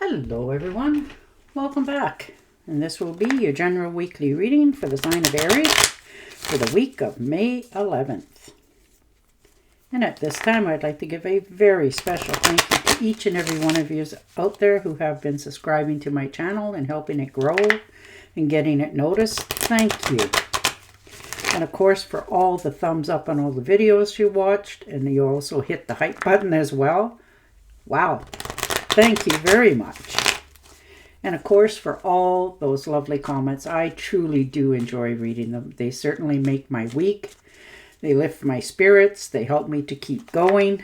Hello everyone, welcome back. And this will be your general weekly reading for the sign of Aries for the week of May 11th. And at this time I'd like to give a very special thank you to each and every one of you out there who have been subscribing to my channel and helping it grow and getting it noticed. Thank you. And of course for all the thumbs up on all the videos you watched, and you also hit the hype button as well. Wow. Thank you very much. And of course, for all those lovely comments, I truly do enjoy reading them. They certainly make my week. They lift my spirits. They help me to keep going.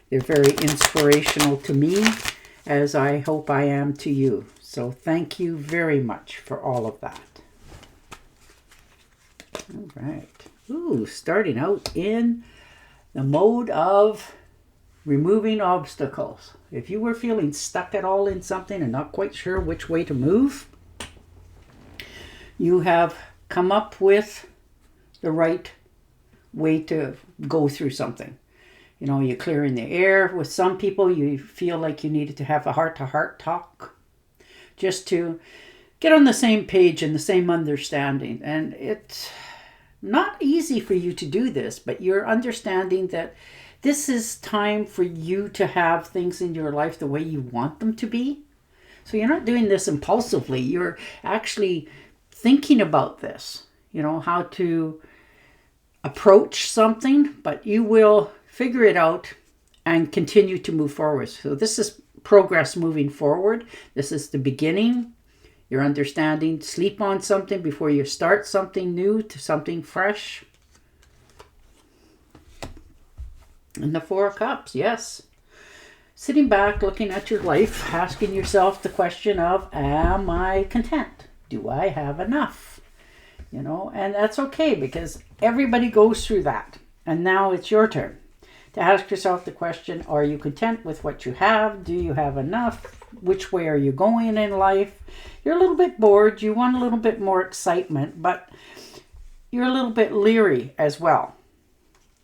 They're very inspirational to me, as I hope I am to you. So thank you very much for all of that. All right. Ooh, starting out in the mode of removing obstacles. If you were feeling stuck at all in something and not quite sure which way to move, you have come up with the right way to go through something. You know, you're clearing the air. With some people, you feel like you needed to have a heart-to-heart talk just to get on the same page and the same understanding. And it's not easy for you to do this, but you're understanding that this is time for you to have things in your life the way you want them to be. So you're not doing this impulsively. You're actually thinking about this, you know, how to approach something, but you will figure it out and continue to move forward. So this is progress moving forward. This is the beginning. You're understanding, sleep on something before you start something new to something fresh. And the Four of Cups, yes. Sitting back, looking at your life, asking yourself the question of, am I content? Do I have enough? You know, and that's okay because everybody goes through that. And now it's your turn to ask yourself the question, are you content with what you have? Do you have enough? Which way are you going in life? You're a little bit bored. You want a little bit more excitement, but you're a little bit leery as well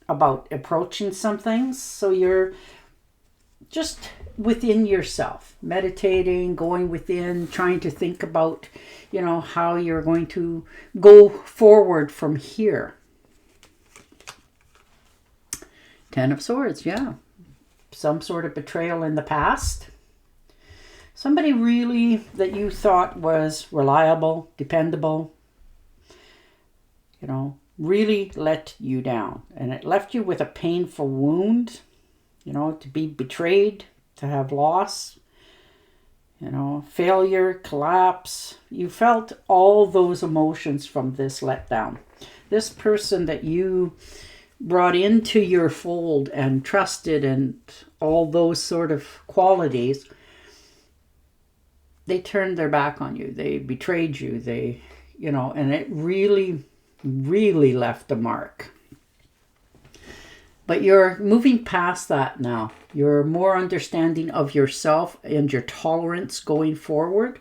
about approaching some things. So you're just within yourself, meditating, going within, trying to think about, you know, how you're going to go forward from here. Ten of Swords, yeah. Some sort of betrayal in the past. Somebody really that you thought was reliable, dependable, you know, really let you down, and it left you with a painful wound, you know, to be betrayed, to have loss, you know, failure, collapse. You felt all those emotions from this letdown. This person that you brought into your fold and trusted and all those sort of qualities, they turned their back on you. They betrayed you. They, you know, and it really left a mark. But you're moving past that now. You're more understanding of yourself and your tolerance going forward.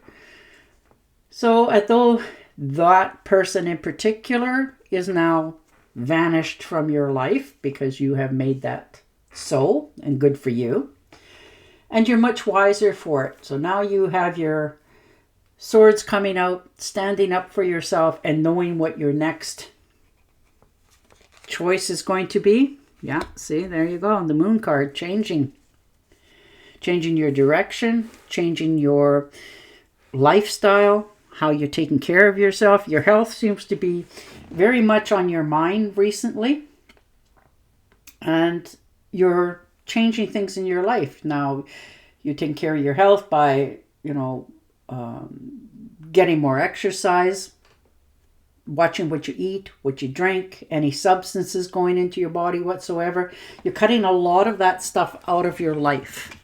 So although that person in particular is now vanished from your life because you have made that so, and good for you, and you're much wiser for it. So now you have your swords coming out, standing up for yourself and knowing what your next choice is going to be. Yeah, see, there you go. The Moon card, changing your direction, changing your lifestyle, how you're taking care of yourself. Your health seems to be very much on your mind recently. And you're changing things in your life. Now, you're taking care of your health by, you know, getting more exercise, watching what you eat, what you drink, any substances going into your body whatsoever. You're cutting a lot of that stuff out of your life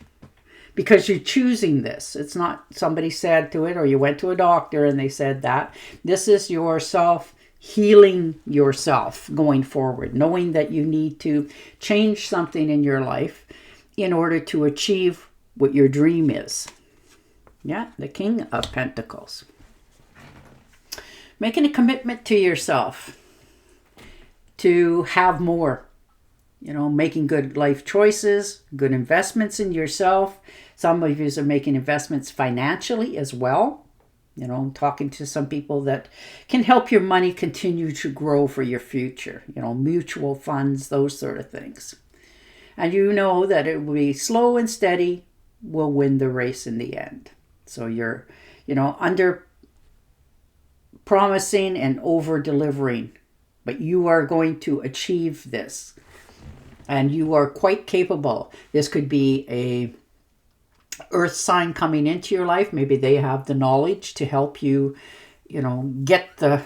because you're choosing this. It's not somebody said to it, or you went to a doctor and they said that. This is yourself healing yourself going forward, knowing that you need to change something in your life in order to achieve what your dream is. Yeah, the King of Pentacles. Making a commitment to yourself to have more, you know, making good life choices, good investments in yourself. Some of you are making investments financially as well. You know, talking to some people that can help your money continue to grow for your future. You know, mutual funds, those sort of things. And you know that it will be slow and steady will win the race in the end. So you're, you know, under promising and over delivering, but you are going to achieve this. And you are quite capable. This could be a earth sign coming into your life. Maybe they have the knowledge to help you, you know, get the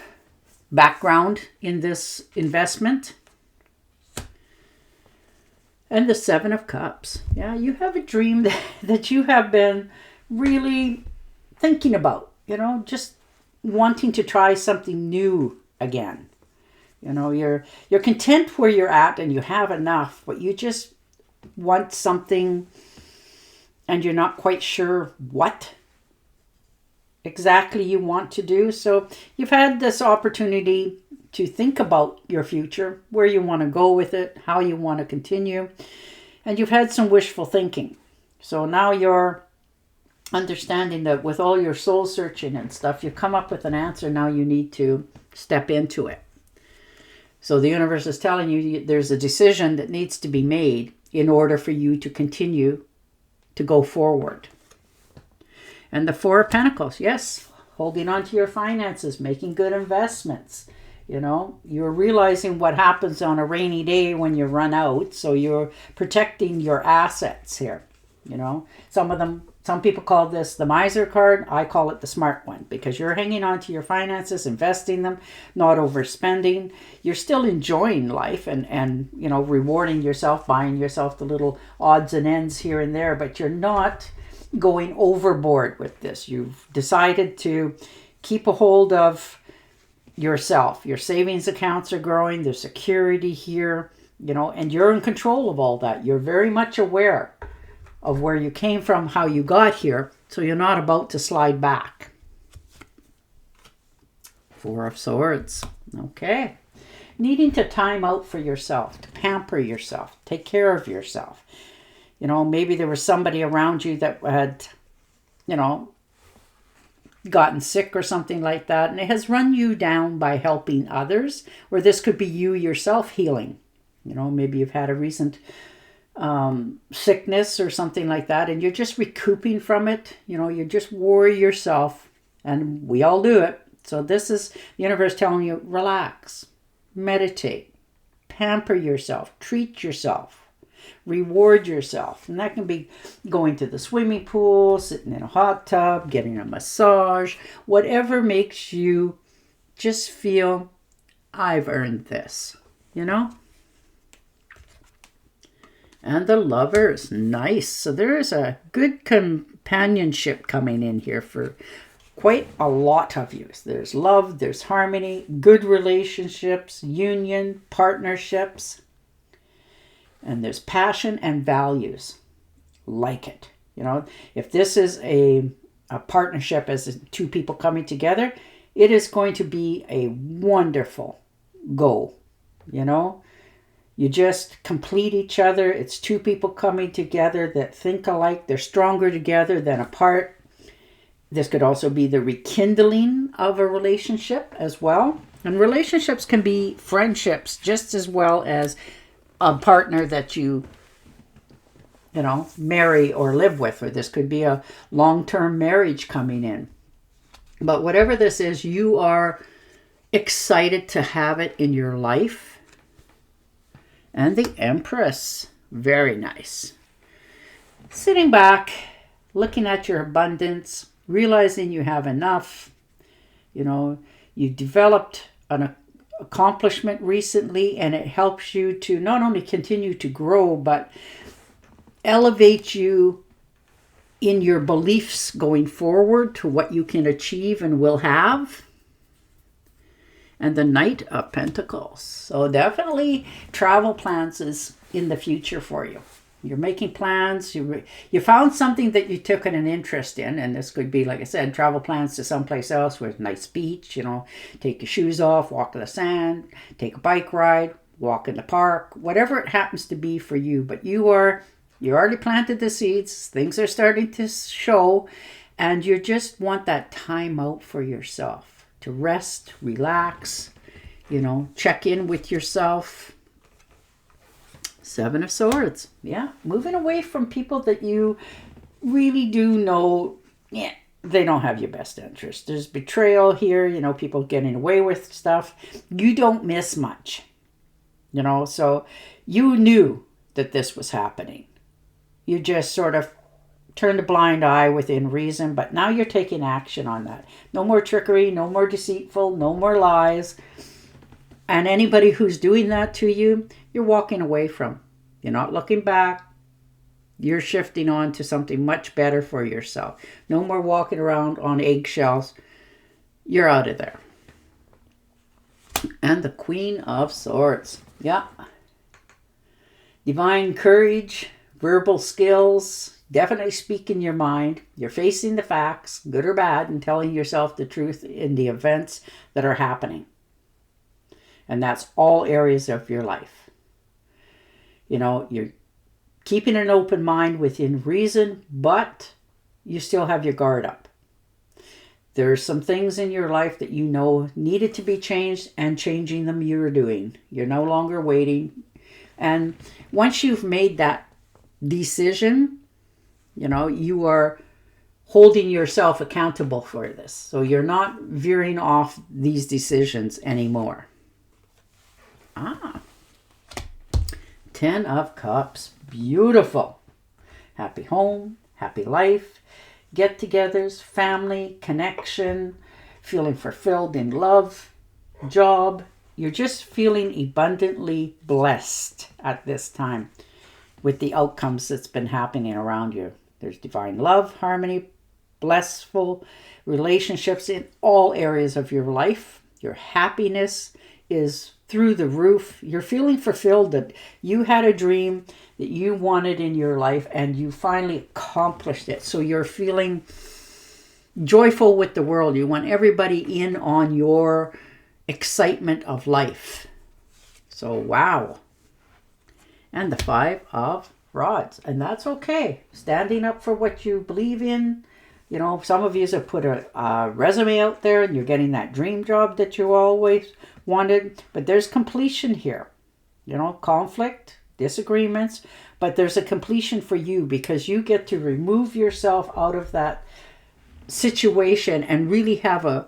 background in this investment. And the Seven of Cups. Yeah, you have a dream that you have been really thinking about, you know, just wanting to try something new again. You know, you're content where you're at and you have enough, but you just want something and you're not quite sure what exactly you want to do. So you've had this opportunity to think about your future, where you want to go with it, how you want to continue, and you've had some wishful thinking. So now you're understanding that with all your soul searching and stuff, you've come up with an answer. Now you need to step into it. So the universe is telling you there's a decision that needs to be made in order for you to continue to go forward. And the Four of Pentacles, yes, holding on to your finances, making good investments. You know, you're realizing what happens on a rainy day when you run out. So you're protecting your assets here. You know, some people call this the miser card. I call it the smart one, because you're hanging on to your finances, investing them, not overspending. You're still enjoying life and you know, rewarding yourself, buying yourself the little odds and ends here and there, but you're not going overboard with this. You've decided to keep a hold of yourself. Your savings accounts are growing. There's security here, you know, and you're in control of all that. You're very much aware of where you came from, how you got here, so you're not about to slide back. Four of Swords. Okay. Needing to time out for yourself, to pamper yourself, take care of yourself. You know, maybe there was somebody around you that had, you know, gotten sick or something like that, and it has run you down by helping others, or this could be you yourself healing. You know, maybe you've had a recent sickness or something like that, and you're just recouping from it. You know, you just worry yourself, and we all do it. So this is the universe telling you, relax, meditate, pamper yourself, treat yourself, reward yourself. And that can be going to the swimming pool, sitting in a hot tub, getting a massage, whatever makes you just feel, I've earned this, you know? And the Lovers, nice. So there is a good companionship coming in here for quite a lot of you. There's love, there's harmony, good relationships, union, partnerships. And there's passion and values. Like it. You know, if this is a partnership as two people coming together, it is going to be a wonderful go, you know? You just complete each other. It's two people coming together that think alike. They're stronger together than apart. This could also be the rekindling of a relationship as well. And relationships can be friendships just as well as a partner that you know, marry or live with. Or this could be a long-term marriage coming in. But whatever this is, you are excited to have it in your life. And the Empress, very nice. Sitting back, looking at your abundance, realizing you have enough. You know, you developed an accomplishment recently, and it helps you to not only continue to grow, but elevate you in your beliefs going forward to what you can achieve and will have. And the Knight of Pentacles. So definitely travel plans is in the future for you. You're making plans. You found something that you took an interest in. And this could be, like I said, travel plans to someplace else with a nice beach. You know, take your shoes off, walk to the sand, take a bike ride, walk in the park, whatever it happens to be for you. But you already planted the seeds. Things are starting to show, and you just want that time out for yourself to rest, relax, check in with yourself. 7 of Swords. Yeah, moving away from people that you really do know, they don't have your best interest. There's betrayal here, people getting away with stuff. You don't miss much, so you knew that this was happening. You just sort of turned a blind eye within reason, but now you're taking action on that. No more trickery, no more deceitful, no more lies. And anybody who's doing that to you, you're walking away from. You're not looking back. You're shifting on to something much better for yourself. No more walking around on eggshells. You're out of there. And the Queen of Swords. Yeah. Divine courage, verbal skills, definitely speaking your mind. You're facing the facts, good or bad, and telling yourself the truth in the events that are happening. And that's all areas of your life. You're keeping an open mind within reason, but you still have your guard up. There's some things in your life that needed to be changed, and changing them you're doing. You're no longer waiting. And once you've made that decision, you are holding yourself accountable for this. So you're not veering off these decisions anymore. 10 of Cups. Beautiful. Happy home, happy life, get-togethers, family, connection, feeling fulfilled in love, job. You're just feeling abundantly blessed at this time with the outcomes that's been happening around you. There's divine love, harmony, blissful relationships in all areas of your life. Your happiness is through the roof. You're feeling fulfilled that you had a dream that you wanted in your life and you finally accomplished it. So you're feeling joyful with the world. You want everybody in on your excitement of life. So wow. And the 5 of Rods. And that's okay. Standing up for what you believe in. Some of you have put a resume out there and you're getting that dream job that you always wanted. But there's completion here. Conflict, disagreements. But there's a completion for you because you get to remove yourself out of that situation and really have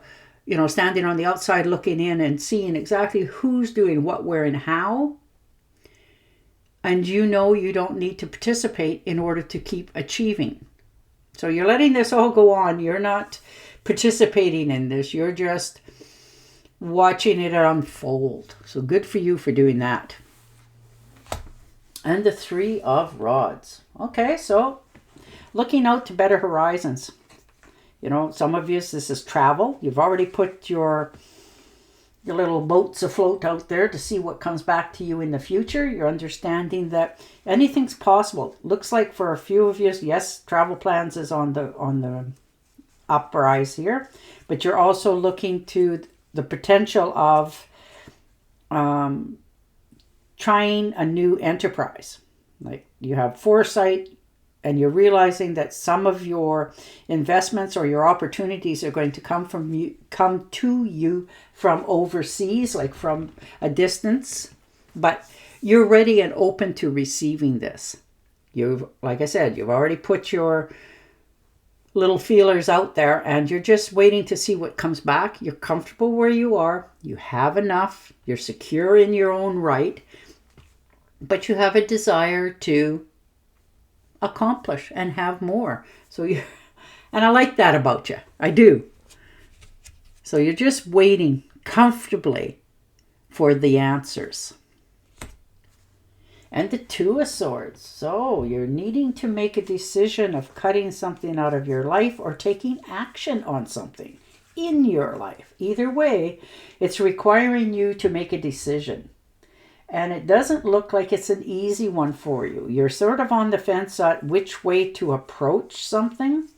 standing on the outside looking in and seeing exactly who's doing what, where, and how. And you don't need to participate in order to keep achieving. So you're letting this all go on. You're not participating in this. You're just watching it unfold. So good for you for doing that. And the 3 of Rods. Okay, so looking out to better horizons. Some of you, this is travel. You've already put your little boats afloat out there to see what comes back to you in the future. You're understanding that anything's possible. Looks like for a few of you, yes, travel plans is on the uprise here, but you're also looking to the potential of trying a new enterprise. Like you have foresight and you're realizing that some of your investments or your opportunities are going to come to you from overseas, like from a distance, but you're ready and open to receiving this. Like I said, you've already put your little feelers out there and you're just waiting to see what comes back. You're comfortable where you are. You have enough. You're secure in your own right, but you have a desire to accomplish and have more. And I like that about you. I do. So you're just waiting comfortably for the answers. And the 2 of Swords. So you're needing to make a decision of cutting something out of your life or taking action on something in your life. Either way, it's requiring you to make a decision. And it doesn't look like it's an easy one for you. You're sort of on the fence on which way to approach something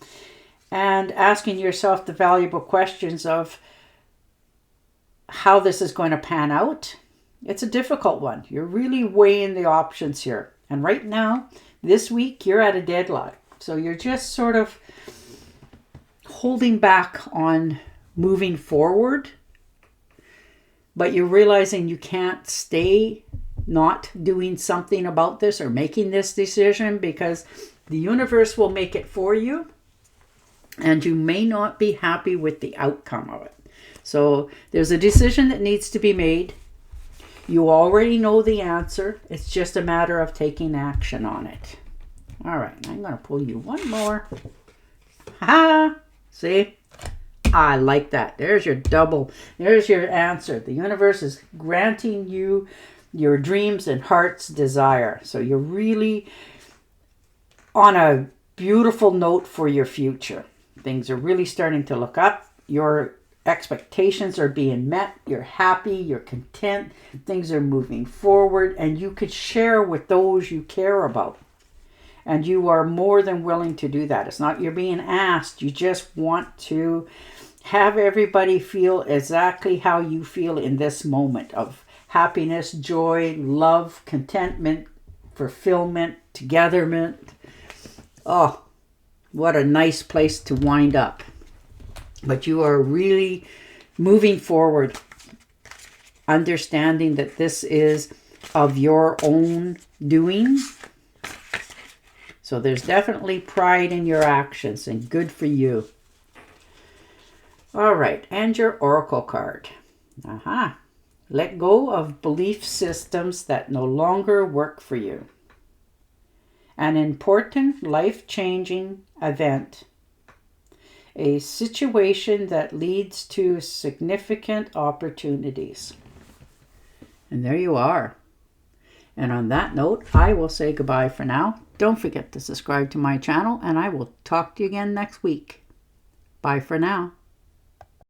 and asking yourself the valuable questions of how this is going to pan out. It's a difficult one. You're really weighing the options here. And right now, this week, you're at a deadlock. So you're just sort of holding back on moving forward, but you're realizing you can't stay not doing something about this or making this decision, because the universe will make it for you and you may not be happy with the outcome of it. So there's a decision that needs to be made. You already know the answer. It's just a matter of taking action on it. All right, I'm going to pull you one more. Ha! See? I like that. There's your double. There's your answer. The universe is granting you your dreams and heart's desire. So you're really on a beautiful note for your future. Things are really starting to look up. Your expectations are being met. You're happy. You're content. Things are moving forward. And you could share with those you care about. And you are more than willing to do that. It's not you're being asked. You just want to have everybody feel exactly how you feel in this moment of happiness, joy, love, contentment, fulfillment, togetherness. Oh, what a nice place to wind up. But you are really moving forward, understanding that this is of your own doing. So there's definitely pride in your actions, and good for you. All right, and your oracle card. Let go of belief systems that no longer work for you. An important life-changing event. A situation that leads to significant opportunities. And there you are. And on that note, I will say goodbye for now. Don't forget to subscribe to my channel, and I will talk to you again next week. Bye for now.